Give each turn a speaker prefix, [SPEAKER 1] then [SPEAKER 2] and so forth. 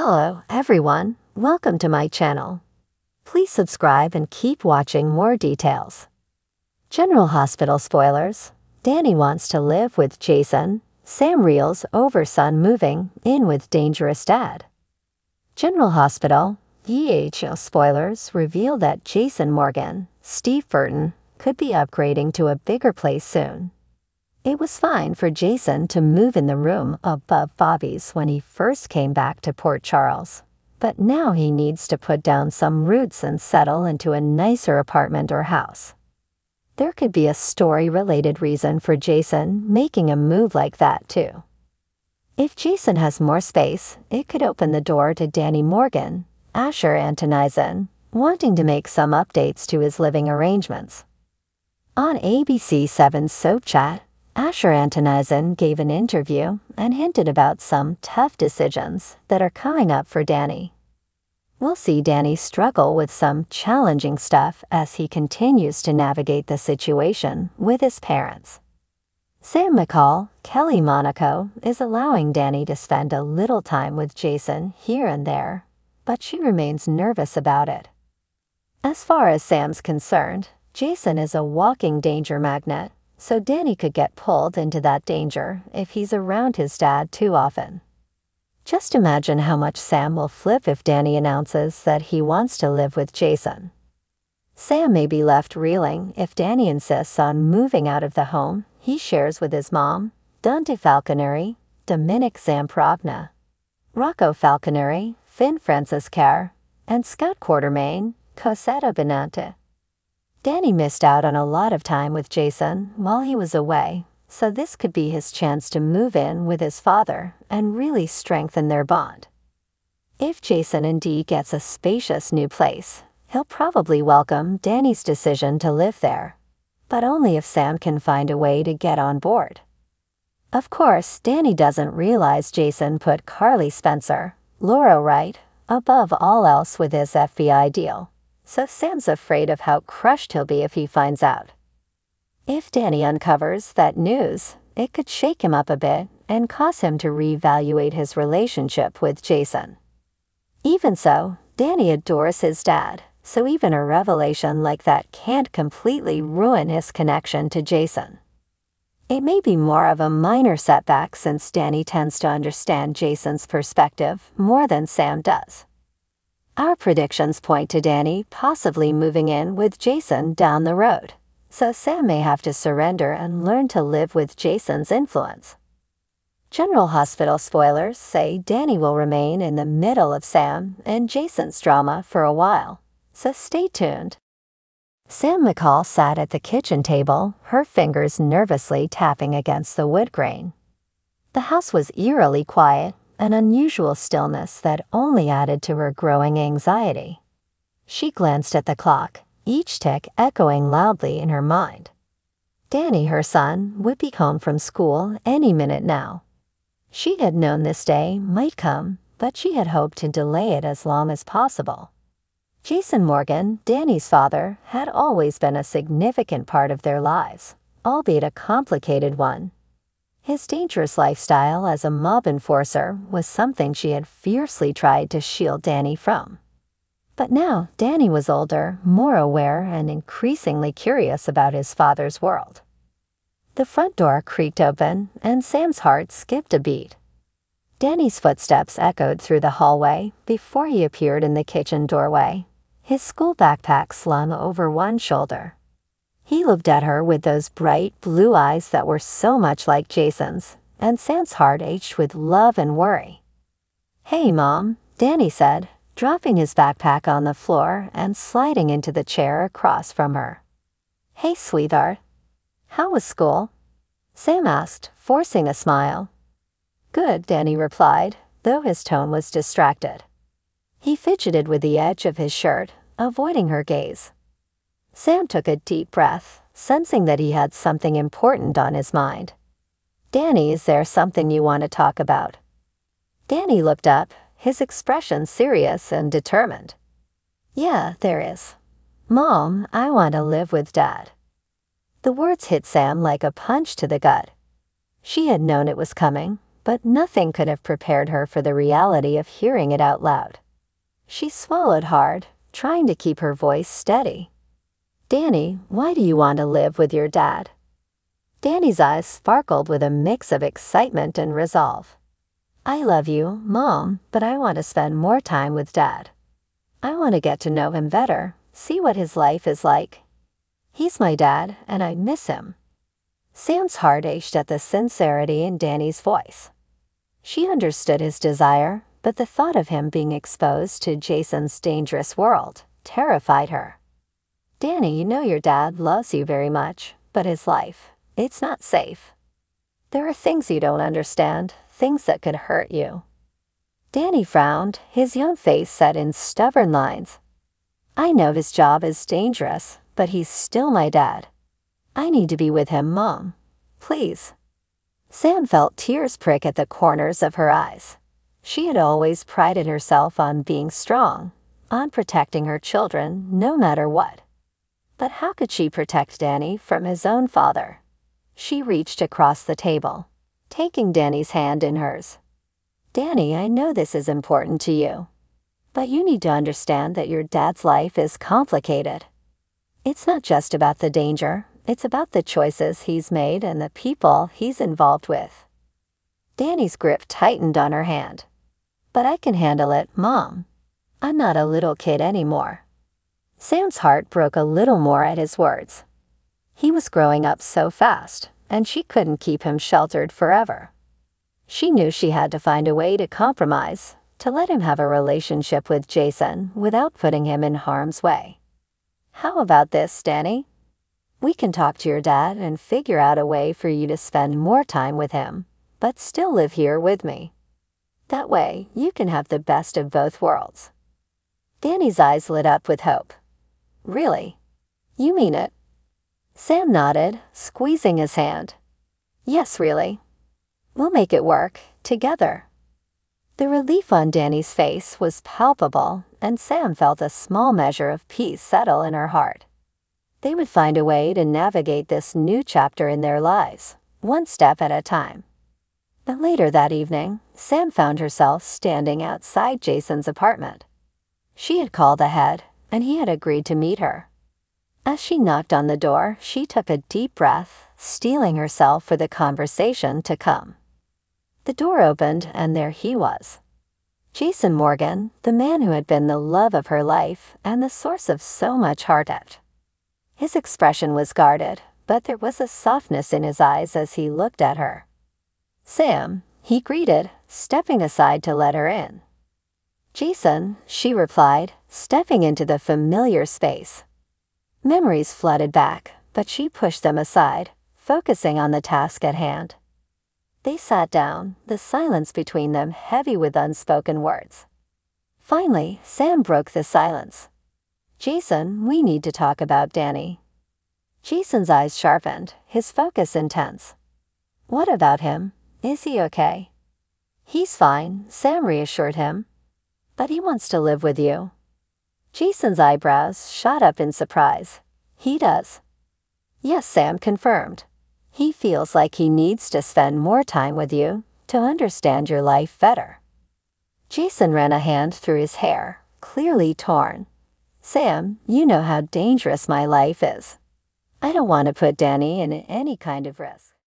[SPEAKER 1] Hello, everyone. Welcome to my channel. Please subscribe and keep watching more details. General Hospital spoilers. Danny wants to live with Jason. Sam reels over son moving in with dangerous dad. General Hospital. EHO spoilers reveal that Jason Morgan, Steve Burton, could be upgrading to a bigger place soon. It was fine for Jason to move in the room above Bobby's when he first came back to Port Charles, but now he needs to put down some roots and settle into a nicer apartment or house. There could be a story-related reason for Jason making a move like that too. If Jason has more space, it could open the door to Danny Morgan, Asher Antonizin, wanting to make some updates to his living arrangements. On ABC 7's Soap Chat, Asher Antonizin gave an interview and hinted about some tough decisions that are coming up for Danny. We'll see Danny struggle with some challenging stuff as he continues to navigate the situation with his parents. Sam McCall, Kelly Monaco, is allowing Danny to spend a little time with Jason here and there, but she remains nervous about it. As far as Sam's concerned, Jason is a walking danger magnet, so Danny could get pulled into that danger if he's around his dad too often. Just imagine how much Sam will flip if Danny announces that he wants to live with Jason. Sam may be left reeling if Danny insists on moving out of the home he shares with his mom, Dante Falconeri, Dominic Zamprogna, Rocco Falconeri, Finn Francis Kerr, and Scott Quartermain, Cosetta Benante. Danny missed out on a lot of time with Jason while he was away, so this could be his chance to move in with his father and really strengthen their bond. If Jason indeed gets a spacious new place, he'll probably welcome Danny's decision to live there, but only if Sam can find a way to get on board. Of course, Danny doesn't realize Jason put Carly Spencer, Laura Wright, above all else with his FBI deal. So Sam's afraid of how crushed he'll be if he finds out. If Danny uncovers that news, it could shake him up a bit and cause him to reevaluate his relationship with Jason. Even so, Danny adores his dad, so even a revelation like that can't completely ruin his connection to Jason. It may be more of a minor setback since Danny tends to understand Jason's perspective more than Sam does. Our predictions point to Danny possibly moving in with Jason down the road, so Sam may have to surrender and learn to live with Jason's influence. General Hospital spoilers say Danny will remain in the middle of Sam and Jason's drama for a while, so stay tuned. Sam McCall sat at the kitchen table, her fingers nervously tapping against the wood grain. The house was eerily quiet, an unusual stillness that only added to her growing anxiety. She glanced at the clock, each tick echoing loudly in her mind. Danny, her son, would be home from school any minute now. She had known this day might come, but she had hoped to delay it as long as possible. Jason Morgan, Danny's father, had always been a significant part of their lives, albeit a complicated one. His dangerous lifestyle as a mob enforcer was something she had fiercely tried to shield Danny from. But now Danny was older, more aware, and increasingly curious about his father's world. The front door creaked open, and Sam's heart skipped a beat. Danny's footsteps echoed through the hallway before he appeared in the kitchen doorway, his school backpack slung over one shoulder. He looked at her with those bright blue eyes that were so much like Jason's, and Sam's heart ached with love and worry. "Hey, Mom," Danny said, dropping his backpack on the floor and sliding into the chair across from her. "Hey, sweetheart. How was school?" Sam asked, forcing a smile. "Good," Danny replied, though his tone was distracted. He fidgeted with the edge of his shirt, avoiding her gaze. Sam took a deep breath, sensing that he had something important on his mind. "Danny, is there something you want to talk about?" Danny looked up, his expression serious and determined. "Yeah, there is. Mom, I want to live with Dad." The words hit Sam like a punch to the gut. She had known it was coming, but nothing could have prepared her for the reality of hearing it out loud. She swallowed hard, trying to keep her voice steady. "Danny, why do you want to live with your dad?" Danny's eyes sparkled with a mix of excitement and resolve. "I love you, Mom, but I want to spend more time with Dad. I want to get to know him better, see what his life is like. He's my dad, and I miss him." Sam's heart ached at the sincerity in Danny's voice. She understood his desire, but the thought of him being exposed to Jason's dangerous world terrified her. "Danny, you know your dad loves you very much, but his life, it's not safe. There are things you don't understand, things that could hurt you." Danny frowned, his young face set in stubborn lines. "I know his job is dangerous, but he's still my dad. I need to be with him, Mom. Please." Sam felt tears prick at the corners of her eyes. She had always prided herself on being strong, on protecting her children no matter what. But how could she protect Danny from his own father? She reached across the table, taking Danny's hand in hers. "Danny, I know this is important to you, but you need to understand that your dad's life is complicated. It's not just about the danger, it's about the choices he's made and the people he's involved with." Danny's grip tightened on her hand. "But I can handle it, Mom. I'm not a little kid anymore." Sam's heart broke a little more at his words. He was growing up so fast, and she couldn't keep him sheltered forever. She knew she had to find a way to compromise, to let him have a relationship with Jason without putting him in harm's way. "How about this, Danny? We can talk to your dad and figure out a way for you to spend more time with him, but still live here with me. That way, you can have the best of both worlds." Danny's eyes lit up with hope. "Really? You mean it?" Sam nodded, squeezing his hand. "Yes, really. We'll make it work, together." The relief on Danny's face was palpable, and Sam felt a small measure of peace settle in her heart. They would find a way to navigate this new chapter in their lives, one step at a time. But later that evening, Sam found herself standing outside Jason's apartment. She had called ahead, and he had agreed to meet her. As she knocked on the door, she took a deep breath, steeling herself for the conversation to come. The door opened, and there he was. Jason Morgan, the man who had been the love of her life and the source of so much heartache. His expression was guarded, but there was a softness in his eyes as he looked at her. "Sam," he greeted, stepping aside to let her in. "Jason," she replied, stepping into the familiar space. Memories flooded back, but she pushed them aside, focusing on the task at hand. They sat down, the silence between them heavy with unspoken words. Finally, Sam broke the silence. "Jason, we need to talk about Danny." Jason's eyes sharpened, his focus intense. "What about him? Is he okay?" "He's fine," Sam reassured him. "But he wants to live with you." Jason's eyebrows shot up in surprise. "He does?" "Yes," Sam confirmed. "He feels like he needs to spend more time with you to understand your life better." Jason ran a hand through his hair, clearly torn. "Sam, you know how dangerous my life is. I don't want to put Danny in any kind of risk."